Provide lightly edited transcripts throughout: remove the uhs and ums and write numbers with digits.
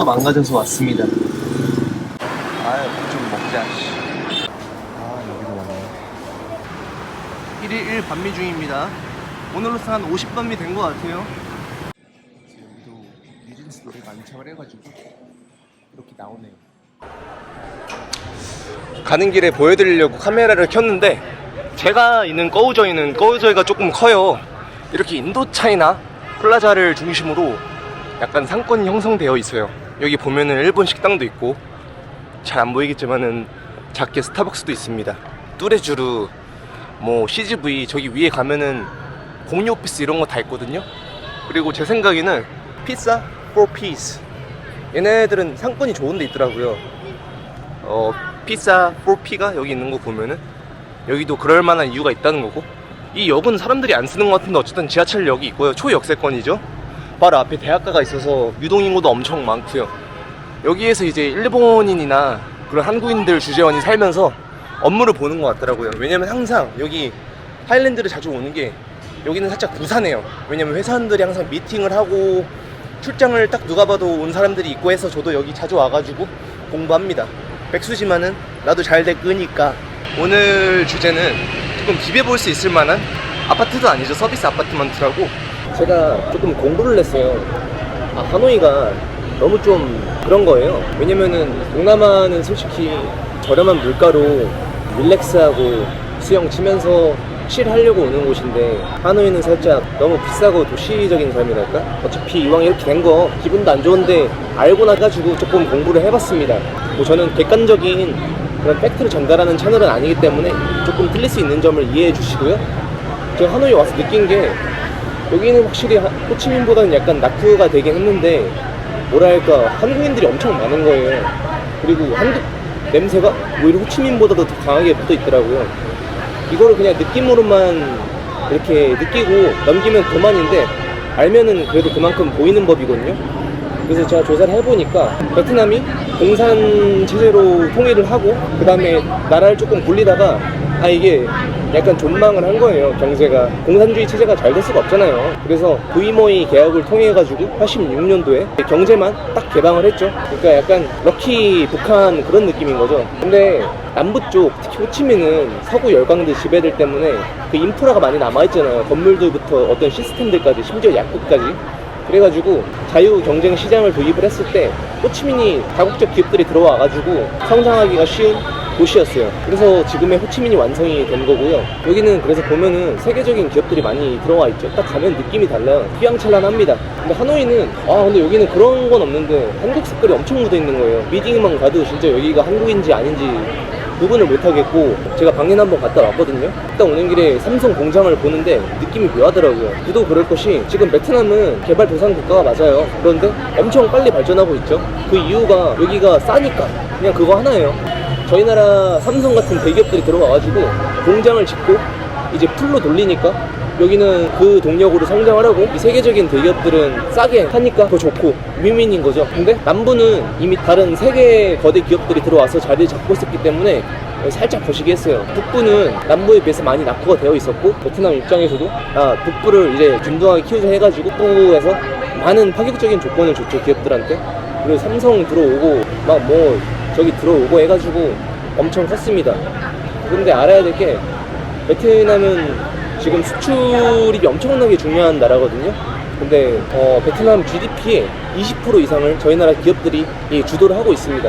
다 망가져서 왔습니다. 좀 먹자. 여기도 왔네. 1일 1반미 중입니다. 오늘로서 한 50반미 된 것 같아요. 여기도 뉴진스 노래가 안착을 해가지고 이렇게 나오네요. 가는 길에 보여드리려고 카메라를 켰는데, 제가 있는 꺼우저이가 조금 커요. 이렇게 인도차이나 플라자를 중심으로 약간 상권이 형성되어 있어요. 여기 보면은 일본 식당도 있고, 잘 안 보이겠지만은 작게 스타벅스도 있습니다. 뚜레쥬르, 뭐 CGV, 저기 위에 가면은 공유 오피스 이런 거 다 있거든요. 그리고 제 생각에는 피자 4피스, 얘네들은 상권이 좋은 데 있더라고요. 피자 4P가 여기 있는 거 보면은 여기도 그럴 만한 이유가 있다는 거고, 이 역은 사람들이 안 쓰는 것 같은데 어쨌든 지하철역이 있고요. 초역세권이죠. 바로 앞에 대학가가 있어서 유동인구도 엄청 많고요. 여기에서 이제 일본인이나 그런 한국인들 주재원이 살면서 업무를 보는 것 같더라고요. 왜냐면 항상 여기 하일랜드를 자주 오는 게, 여기는 살짝 부산해요. 왜냐면 회사원들이 항상 미팅을 하고 출장을 딱 누가 봐도 온 사람들이 있고 해서 저도 여기 자주 와가지고 공부합니다. 백수지만은 나도 잘 됐으니까. 오늘 주제는 조금 기대볼 수 있을 만한 아파트도 아니죠. 서비스 아파트먼트라고. 제가 조금 공부를 했어요. 하노이가 너무 좀 그런 거예요. 왜냐면은 동남아는 솔직히 저렴한 물가로 릴렉스하고 수영 치면서 칠하려고 오는 곳인데, 하노이는 살짝 너무 비싸고 도시적인 삶이랄까? 어차피 이왕 이렇게 된 거 기분도 안 좋은데 알고 나가지고 조금 공부를 해봤습니다. 뭐 저는 객관적인 그런 팩트를 전달하는 채널은 아니기 때문에 조금 틀릴 수 있는 점을 이해해 주시고요. 제가 하노이 와서 느낀 게, 여기는 확실히 호치민보다는 약간 낙후가 되긴 했는데, 뭐랄까 한국인들이 엄청 많은 거예요. 그리고 한국 냄새가 오히려 호치민보다도 더 강하게 붙어 있더라고요. 이거를 그냥 느낌으로만 이렇게 느끼고 넘기면 그만인데, 알면은 그래도 그만큼 보이는 법이거든요. 그래서 제가 조사를 해보니까 베트남이 공산 체제로 통일을 하고 그 다음에 나라를 조금 굴리다가 이게 약간 존망을 한 거예요. 경제가 공산주의 체제가 잘 될 수가 없잖아요. 그래서 부이모이 계약을 통해 가지고 86년도에 경제만 딱 개방을 했죠. 그러니까 약간 럭키 북한 그런 느낌인 거죠. 근데 남부 쪽, 특히 호치민은 서구 열강들 지배들 때문에 그 인프라가 많이 남아있잖아요. 건물들부터 어떤 시스템들까지, 심지어 약국까지. 그래가지고 자유 경쟁 시장을 도입을 했을 때 호치민이 다국적 기업들이 들어와가지고 성장하기가 쉬운 도시였어요. 그래서 지금의 호치민이 완성이 된 거고요. 여기는 그래서 보면은 세계적인 기업들이 많이 들어와 있죠. 딱 가면 느낌이 달라요. 휘황찬란합니다. 근데 하노이는 근데 여기는 그런 건 없는데 한국 색깔이 엄청 묻어 있는 거예요. 미팅만 가도 진짜 여기가 한국인지 아닌지 구분을 못하겠고, 제가 방문 한번 갔다 왔거든요. 일단 오는 길에 삼성 공장을 보는데 느낌이 묘하더라고요. 그도 그럴 것이, 지금 베트남은 개발도상국가가 맞아요. 그런데 엄청 빨리 발전하고 있죠. 그 이유가 여기가 싸니까. 그냥 그거 하나예요. 저희 나라 삼성 같은 대기업들이 들어와가지고 공장을 짓고 이제 풀로 돌리니까 여기는 그 동력으로 성장을 하고, 이 세계적인 대기업들은 싸게 하니까 더 좋고 윈윈인 거죠. 근데 남부는 이미 다른 세계 거대 기업들이 들어와서 자리를 잡고 있었기 때문에 살짝 거시기 했어요. 북부는 남부에 비해서 많이 낙후가 되어 있었고, 베트남 입장에서도 북부를 이제 균등하게 키우자 해가지고 북부에서 많은 파격적인 조건을 줬죠, 기업들한테. 그리고 삼성 들어오고 막 뭐 저기 들어오고 해가지고 엄청 컸습니다. 근데 알아야 될 게, 베트남은 지금 수출입이 엄청나게 중요한 나라거든요. 근데 베트남 GDP의 20% 이상을 저희 나라 기업들이 주도를 하고 있습니다.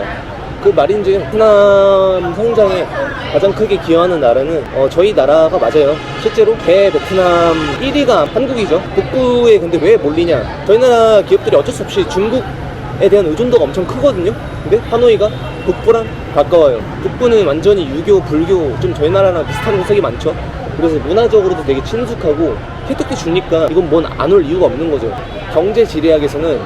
그 말인즉 베트남 성장에 가장 크게 기여하는 나라는 저희 나라가 맞아요. 실제로 베트남 1위가 한국이죠. 북부에 근데 왜 몰리냐, 저희 나라 기업들이 어쩔 수 없이 중국에 대한 의존도가 엄청 크거든요. 근데 하노이가 북부랑 가까워요. 북부는 완전히 유교, 불교, 좀 저희 나라랑 비슷한 곳이 많죠. 그래서 문화적으로도 되게 친숙하고 혜택도 주니까 이건 뭔 안 올 이유가 없는 거죠. 경제지리학에서는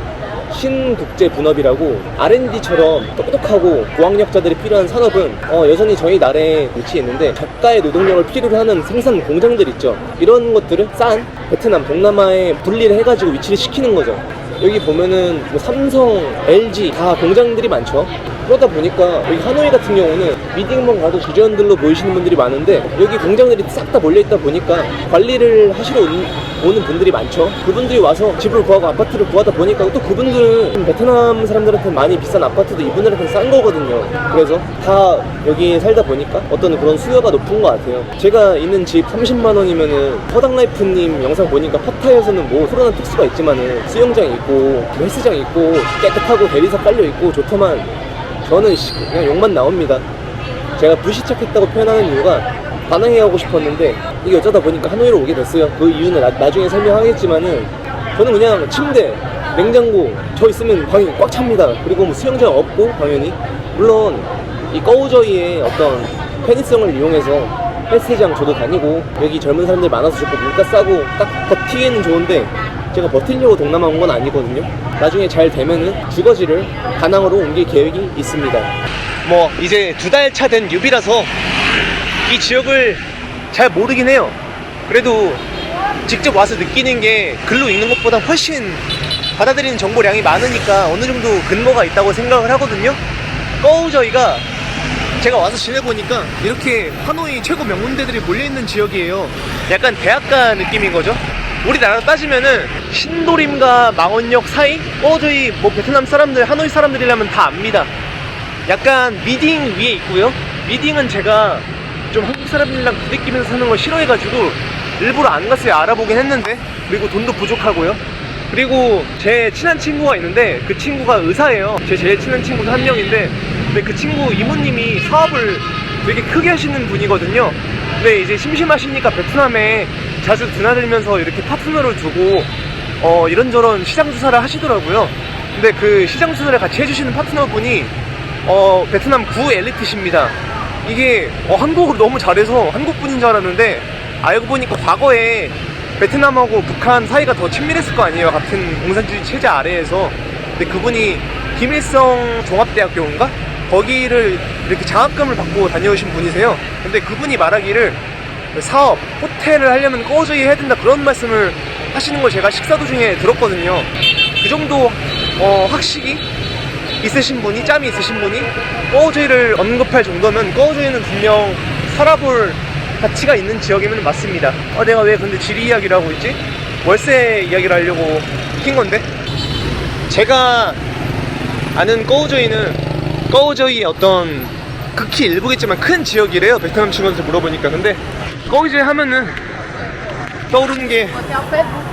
신국제분업이라고 R&D처럼 똑똑하고 고학력자들이 필요한 산업은 여전히 저희 나라에 위치해 있는데, 저가의 노동력을 필요로 하는 생산 공장들 있죠. 이런 것들을 싼 베트남, 동남아에 분리를 해가지고 위치를 시키는 거죠. 여기 보면은 뭐 삼성, LG 다 공장들이 많죠. 그러다 보니까 여기 하노이 같은 경우는 미팅만 가도 주재원들로 보이시는 분들이 많은데, 여기 공장들이 싹 다 몰려있다 보니까 관리를 하시러 오는 분들이 많죠. 그분들이 와서 집을 구하고 아파트를 구하다 보니까 또 그분들은 베트남 사람들한테 많이 비싼 아파트도 이분들한테 싼 거거든요. 그래서 다 여기 살다 보니까 어떤 그런 수요가 높은 것 같아요. 제가 있는 집 30만 원이면은 허당라이프님 영상 보니까 파타야에서는 뭐 코로나 특수가 있지만은 수영장 있고 헬스장 있고 깨끗하고 대리석 깔려 있고 좋더만 저는 그냥 욕만 나옵니다. 제가 불시착했다고 표현하는 이유가 다낭에 가고 싶었는데 이게 어쩌다 보니까 하노이로 오게 됐어요. 그 이유는 나중에 설명하겠지만은 저는 그냥 침대, 냉장고 저 있으면 방이 꽉 찹니다. 그리고 뭐 수영장 없고 당연히 물론 이 꺼우저이의 어떤 편의성을 이용해서 헬스장 저도 다니고 여기 젊은 사람들 많아서 좋고 물가 싸고 딱 버티기에는 좋은데 제가 버티려고 동남아 온 건 아니거든요. 나중에 잘 되면은 주거지를 다낭으로 옮길 계획이 있습니다. 뭐 이제 2달 차 된 뉴비라서 이 지역을 잘 모르긴 해요. 그래도 직접 와서 느끼는 게 글로 읽는 것보다 훨씬 받아들이는 정보량이 많으니까 어느 정도 근거가 있다고 생각을 하거든요. 꺼우저이가 제가 와서 지내보니까 이렇게 하노이 최고 명문대들이 몰려있는 지역이에요. 약간 대학가 느낌인 거죠. 우리나라로 따지면은 신도림과 망원역 사이? 꺼우저이 뭐 베트남 사람들, 하노이 사람들이라면 다 압니다. 약간 미딩 위에 있고요. 미딩은 제가 좀 한국 사람들이랑 부대끼면서 사는 걸 싫어해가지고 일부러 안 갔어요. 알아보긴 했는데. 그리고 돈도 부족하고요. 그리고 제 친한 친구가 있는데 그 친구가 의사예요. 제 제일 친한 친구 한 명인데 근데 그 친구 이모님이 사업을 되게 크게 하시는 분이거든요. 근데 이제 심심하시니까 베트남에 자주 드나들면서 이렇게 파트너를 두고 이런저런 시장 조사를 하시더라고요. 근데 그 시장 조사를 같이 해주시는 파트너분이 베트남 구 엘리트십니다. 이게 한국어를 너무 잘해서 한국분인 줄 알았는데 알고 보니까 과거에 베트남하고 북한 사이가 더 친밀했을 거 아니에요. 같은 공산주의 체제 아래에서. 근데 그분이 김일성 종합대학교인가? 거기를 이렇게 장학금을 받고 다녀오신 분이세요. 근데 그분이 말하기를 사업, 호텔을 하려면 꺼우저이 해야 된다 그런 말씀을 하시는 걸 제가 식사 도중에 들었거든요. 그 정도 학식이 있으신 분이, 짬이 있으신 분이 꺼우저이를 언급할 정도면 꺼우저이는 분명 살아볼 가치가 있는 지역이면 맞습니다. 내가 왜 근데 지리 이야기를 하고 있지? 월세 이야기를 하려고 킨 건데 제가 아는 꺼우저이의 어떤 극히 일부겠지만 큰 지역이래요. 베트남 친구한테 물어보니까. 근데 꺼우저이 하면은 떠오르는 게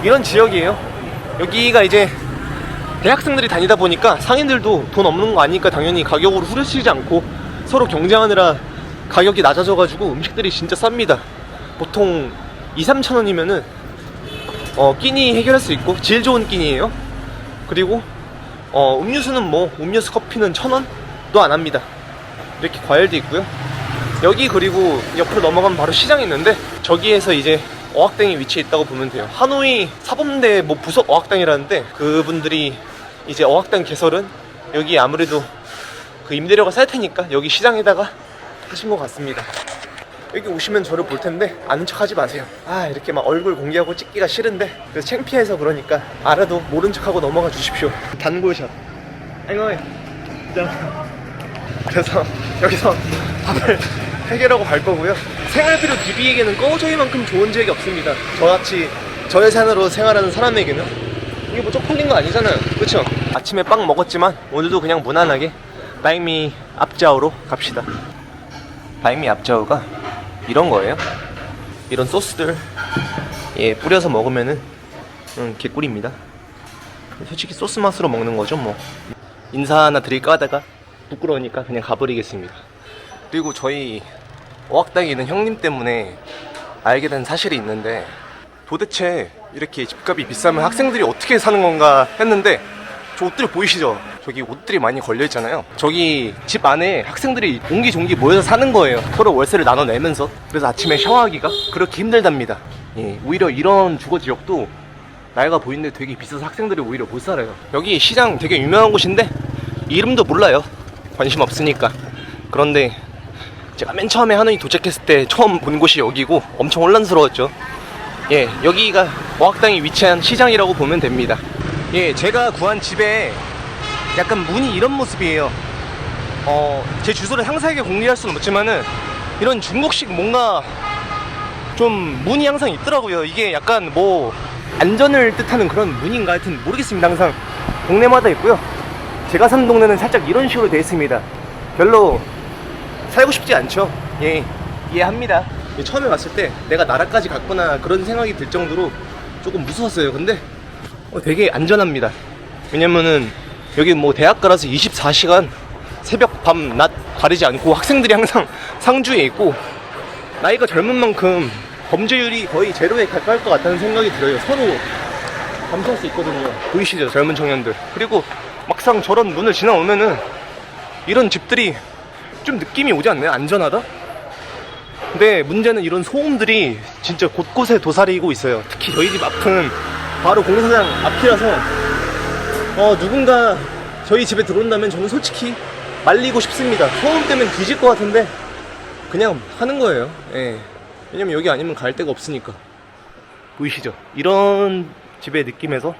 이런 지역이에요. 여기가 이제 대학생들이 다니다 보니까 상인들도 돈 없는 거 아니니까 당연히 가격으로 후려치지 않고 서로 경쟁하느라 가격이 낮아져가지고 음식들이 진짜 쌉니다. 보통 2-3천 원이면은 끼니 해결할 수 있고 질 좋은 끼니예요. 그리고 음료수는 뭐 음료수 커피는 1,000원도 안 합니다. 이렇게 과일도 있고요. 여기 그리고 옆으로 넘어가면 바로 시장이 있는데 저기에서 이제 어학당이 위치해 있다고 보면 돼요. 하노이 사범대 뭐 부속 어학당이라는데 그분들이 이제 어학당 개설은 여기 아무래도 그 임대료가 쌀 테니까 여기 시장에다가 하신 것 같습니다. 여기 오시면 저를 볼 텐데 아는 척 하지 마세요. 이렇게 막 얼굴 공개하고 찍기가 싫은데 그래서 창피해서 그러니까 알아도 모른 척하고 넘어가 주십시오. 단골샷. 앵어이. 그래서 여기서 밥을 해결하고 갈 거고요. 생활비료 DB에게는 꺼우저이만큼 좋은 지역이 없습니다. 저같이 저예산으로 생활하는 사람에게는. 이게 뭐 쪽팔린 거 아니잖아요. 그쵸? 아침에 빵 먹었지만 오늘도 그냥 무난하게 바잉미 앞자오로 갑시다. 바잉미 앞자오가 이런 거예요. 이런 소스들 뿌려서 먹으면은 개꿀입니다. 솔직히 소스 맛으로 먹는 거죠 뭐. 인사 하나 드릴까 하다가 부끄러우니까 그냥 가버리겠습니다. 그리고 저희 어학당에 있는 형님 때문에 알게 된 사실이 있는데 도대체 이렇게 집값이 비싸면 학생들이 어떻게 사는 건가 했는데 저 옷들 보이시죠? 저기 옷들이 많이 걸려있잖아요. 저기 집 안에 학생들이 옹기종기 모여서 사는 거예요. 서로 월세를 나눠내면서. 그래서 아침에 샤워하기가 그렇게 힘들답니다. 오히려 이런 주거 지역도 나이가 보이는데 되게 비싸서 학생들이 오히려 못 살아요. 여기 시장 되게 유명한 곳인데 이름도 몰라요. 관심 없으니까. 그런데 제가 맨 처음에 하노이 도착했을 때 처음 본 곳이 여기고 엄청 혼란스러웠죠. 여기가 어학당이 위치한 시장이라고 보면 됩니다. 제가 구한 집에 약간 문이 이런 모습이에요. 제 주소를 상세하게 공개할 수는 없지만은 이런 중국식 뭔가 좀 문이 항상 있더라고요. 이게 약간 뭐 안전을 뜻하는 그런 문인가 하여튼 모르겠습니다. 항상 동네마다 있고요. 제가 사는 동네는 살짝 이런 식으로 되어 있습니다. 별로 살고 싶지 않죠. 예, 이해합니다. 처음에 왔을 때 내가 나라까지 갔구나 그런 생각이 들 정도로 조금 무서웠어요. 근데 되게 안전합니다. 왜냐면은 여기 뭐 대학가라서 24시간 새벽 밤 낮 가리지 않고 학생들이 항상 상주에 있고, 나이가 젊은 만큼 범죄율이 거의 제로에 가까울 것 같다는 생각이 들어요. 서로 감시할 수 있거든요. 보이시죠, 젊은 청년들. 그리고 막상 저런 문을 지나오면은 이런 집들이 좀 느낌이 오지 않나요? 안전하다? 근데 문제는 이런 소음들이 진짜 곳곳에 도사리고 있어요. 특히 저희 집 앞은 바로 공사장 앞이라서 누군가 저희 집에 들어온다면 저는 솔직히 말리고 싶습니다. 소음 때문에 뒤질 것 같은데 그냥 하는 거예요. 예. 왜냐면 여기 아니면 갈 데가 없으니까. 보이시죠? 이런 집의 느낌에서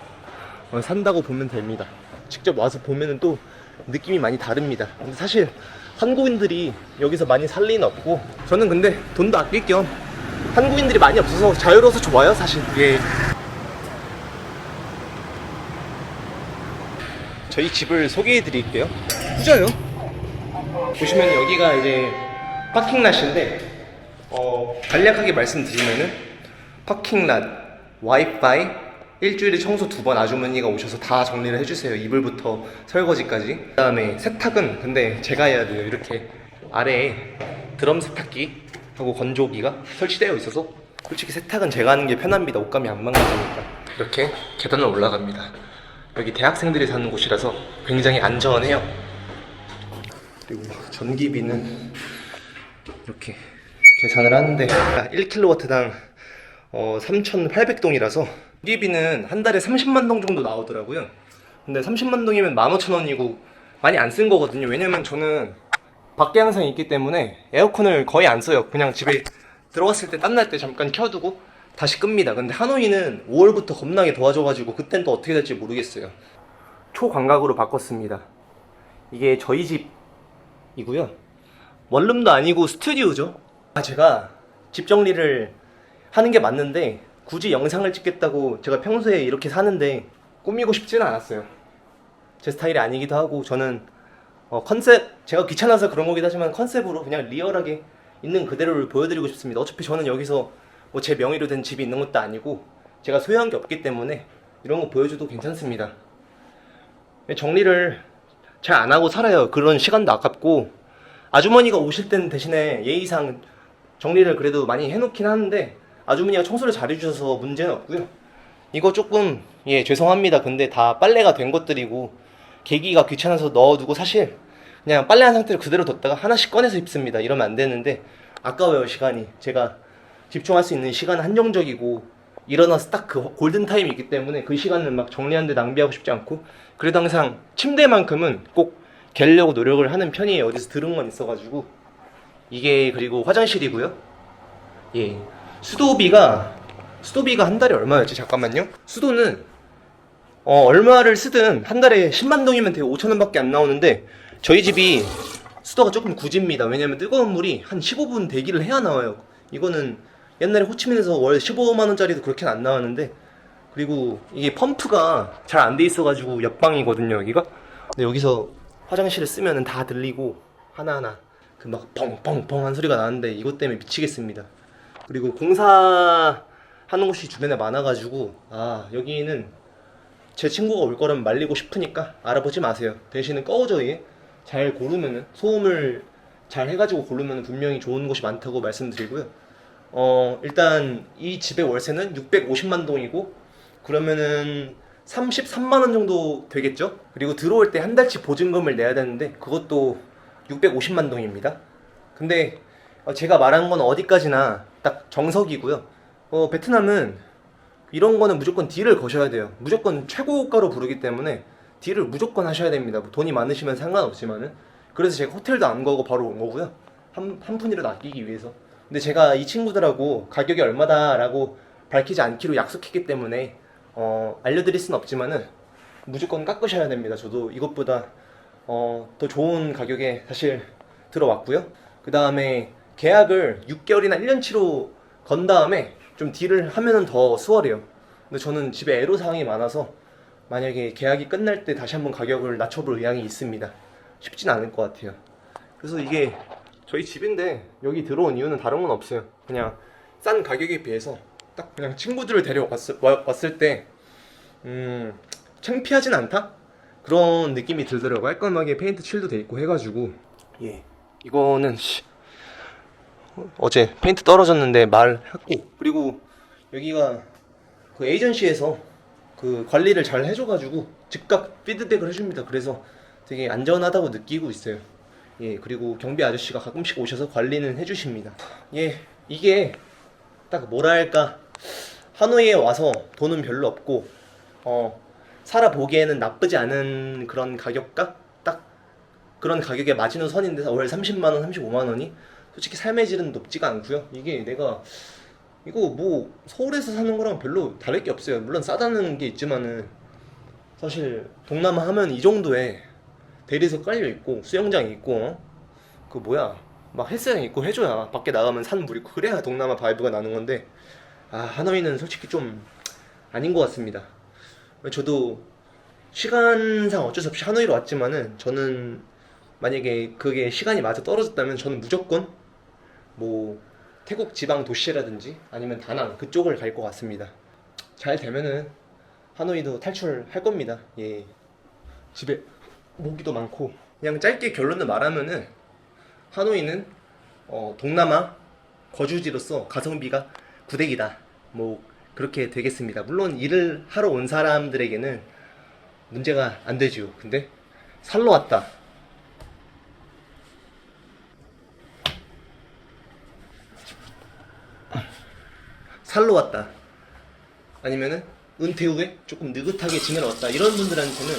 산다고 보면 됩니다. 직접 와서 보면은 또 느낌이 많이 다릅니다. 근데 사실 한국인들이 여기서 많이 살 리는 없고, 저는 근데 돈도 아낄 겸 한국인들이 많이 없어서 자유로워서 좋아요, 사실. 예. 저희 집을 소개해 드릴게요. 후져요. 보시면 여기가 이제 파킹랏인데, 간략하게 말씀드리면은 파킹랏, 와이파이, 일주일에 청소 2번 아주머니가 오셔서 다 정리를 해주세요. 이불부터 설거지까지. 그 다음에 세탁은 근데 제가 해야 돼요. 이렇게 아래에 드럼 세탁기 하고 건조기가 설치되어 있어서 솔직히 세탁은 제가 하는 게 편합니다. 옷감이 안 망가지니까. 이렇게 계단을 올라갑니다. 여기 대학생들이 사는 곳이라서 굉장히 안전해요. 그리고 전기비는 이렇게 계산을 하는데 1kW당 3,800동이라서 전기비는 한 달에 30만 동 정도 나오더라고요. 근데 30만 동이면 15,000원이고 많이 안 쓴 거거든요. 왜냐면 저는 밖에 항상 있기 때문에 에어컨을 거의 안 써요. 그냥 집에 들어갔을 때 땀날 때 잠깐 켜두고 다시 끕니다. 근데 하노이는 5월부터 겁나게 더워져가지고 그땐 또 어떻게 될지 모르겠어요. 초광각으로 바꿨습니다. 이게 저희 집이고요. 원룸도 아니고 스튜디오죠. 제가 집 정리를 하는 게 맞는데 굳이 영상을 찍겠다고 제가 평소에 이렇게 사는데 꾸미고 싶지는 않았어요. 제 스타일이 아니기도 하고, 저는 컨셉, 제가 귀찮아서 그런 거기도 하지만 컨셉으로 그냥 리얼하게 있는 그대로를 보여드리고 싶습니다. 어차피 저는 여기서 뭐 제 명의로 된 집이 있는 것도 아니고 제가 소유한 게 없기 때문에 이런 거 보여줘도 괜찮습니다. 정리를 잘 안 하고 살아요. 그런 시간도 아깝고, 아주머니가 오실 때는 대신에 예의상 정리를 그래도 많이 해놓긴 하는데 아주머니가 청소를 잘 해주셔서 문제는 없고요. 이거 조금 죄송합니다. 근데 다 빨래가 된 것들이고 개기가 귀찮아서 넣어두고 사실 그냥 빨래한 상태로 그대로 뒀다가 하나씩 꺼내서 입습니다. 이러면 안 되는데 아까워요, 시간이. 제가 집중할 수 있는 시간은 한정적이고 일어나서 딱 그 골든타임이 있기 때문에 그 시간을 막 정리하는데 낭비하고 싶지 않고, 그래도 항상 침대만큼은 꼭 개려고 노력을 하는 편이에요. 어디서 들은 건 있어가지고. 이게 그리고 화장실이고요. 예. 수도비가 한 달에 얼마였지? 잠깐만요. 수도는 얼마를 쓰든 한 달에 10만 동이면 돼요. 5,000원 밖에 안 나오는데 저희 집이 수도가 조금 굳입니다. 왜냐면 뜨거운 물이 한 15분 대기를 해야 나와요. 이거는 옛날에 호치민에서 월 15만 원짜리도 그렇게는 안 나왔는데, 그리고 이게 펌프가 잘 안 돼 있어가지고 옆방이거든요, 여기가. 근데 여기서 화장실을 쓰면은 다 들리고 하나하나 그 막 펑펑펑 한 소리가 나는데 이것 때문에 미치겠습니다. 그리고 공사하는 곳이 주변에 많아가지고 여기는 제 친구가 올 거라면 말리고 싶으니까 알아보지 마세요. 대신에 꺼우저에 잘 고르면은, 소음을 잘 해가지고 고르면 분명히 좋은 곳이 많다고 말씀드리고요. 일단 이 집의 월세는 650만 동이고 그러면은 33만 원 정도 되겠죠? 그리고 들어올 때 한 달치 보증금을 내야 되는데 그것도 650만 동입니다. 근데 제가 말한 건 어디까지나 딱 정석이고요. 베트남은 이런 거는 무조건 딜을 거셔야 돼요. 무조건 최고가로 부르기 때문에 딜을 무조건 하셔야 됩니다. 뭐 돈이 많으시면 상관없지만은. 그래서 제가 호텔도 안 가고 바로 온 거고요. 한 푼이라도 아끼기 위해서. 근데 제가 이 친구들하고 가격이 얼마다 라고 밝히지 않기로 약속했기 때문에 알려드릴 순 없지만은 무조건 깎으셔야 됩니다. 저도 이것보다 더 좋은 가격에 사실 들어왔고요. 그 다음에 계약을 6개월이나 1년치로 건 다음에 좀 딜을 하면은 더 수월해요. 근데 저는 집에 애로사항이 많아서 만약에 계약이 끝날 때 다시 한번 가격을 낮춰볼 의향이 있습니다. 쉽진 않을 것 같아요. 그래서 이게 저희 집인데 여기 들어온 이유는 다른 건 없어요. 그냥 싼 가격에 비해서 딱 그냥 친구들을 데려왔을 때 창피하진 않다? 그런 느낌이 들더라고요. 깔끔하게 페인트 칠도 돼 있고 해가지고. 예, 이거는 어제 페인트 떨어졌는데 말했고, 그리고 여기가 그 에이전시에서 그 관리를 잘 해줘가지고 즉각 피드백을 해줍니다. 그래서 되게 안전하다고 느끼고 있어요. 예, 그리고 경비 아저씨가 가끔씩 오셔서 관리는 해주십니다. 예, 이게 딱 뭐랄까, 하노이에 와서 돈은 별로 없고 살아보기에는 나쁘지 않은 그런 가격각? 딱 그런 가격에 마지노선인데 월 30만원, 35만원이 솔직히 삶의 질은 높지가 않고요. 이게 내가 이거 뭐 서울에서 사는 거랑 별로 다를 게 없어요. 물론 싸다는 게 있지만은 사실 동남아 하면 이 정도에 대리석 깔려 있고 수영장 있고 그 뭐야 막 헬스장 있고 해줘야 밖에 나가면 산 물 있고 그래야 동남아 바이브가 나는 건데, 하노이는 솔직히 좀 아닌 것 같습니다. 저도 시간상 어쩔 수 없이 하노이로 왔지만은 저는 만약에 그게 시간이 맞아 떨어졌다면 저는 무조건 뭐 태국 지방 도시라든지 아니면 다낭 그쪽을 갈 것 같습니다. 잘 되면은 하노이도 탈출할 겁니다. 예, 집에 모기도 많고. 그냥 짧게 결론을 말하면은 하노이는 동남아 거주지로서 가성비가 구대기다, 뭐 그렇게 되겠습니다. 물론 일을 하러 온 사람들에게는 문제가 안 되죠. 근데 살러 왔다, 아니면은 은퇴 후에 조금 느긋하게 지내러 왔다, 이런 분들한테는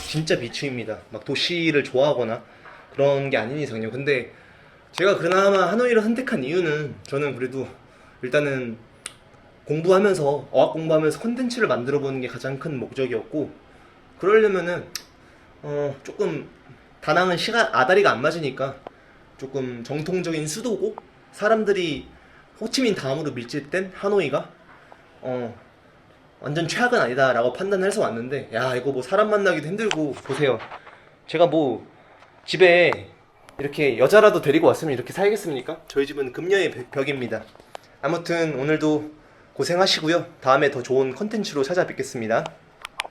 진짜 비추입니다. 막 도시를 좋아하거나 그런 게 아닌 이상요. 근데 제가 그나마 하노이를 선택한 이유는 저는 그래도 일단은 공부하면서 어학 공부하면서 콘텐츠를 만들어 보는 게 가장 큰 목적이었고, 그러려면은 조금 다낭은 아다리가 안 맞으니까 조금 정통적인 수도고 사람들이 호치민 다음으로 밀집된 하노이가 완전 최악은 아니다 라고 판단해서 왔는데, 야 이거 뭐 사람 만나기도 힘들고. 보세요, 제가 뭐 집에 이렇게 여자라도 데리고 왔으면 이렇게 살겠습니까? 저희 집은 금녀의 벽입니다. 아무튼 오늘도 고생하시고요. 다음에 더 좋은 컨텐츠로 찾아뵙겠습니다.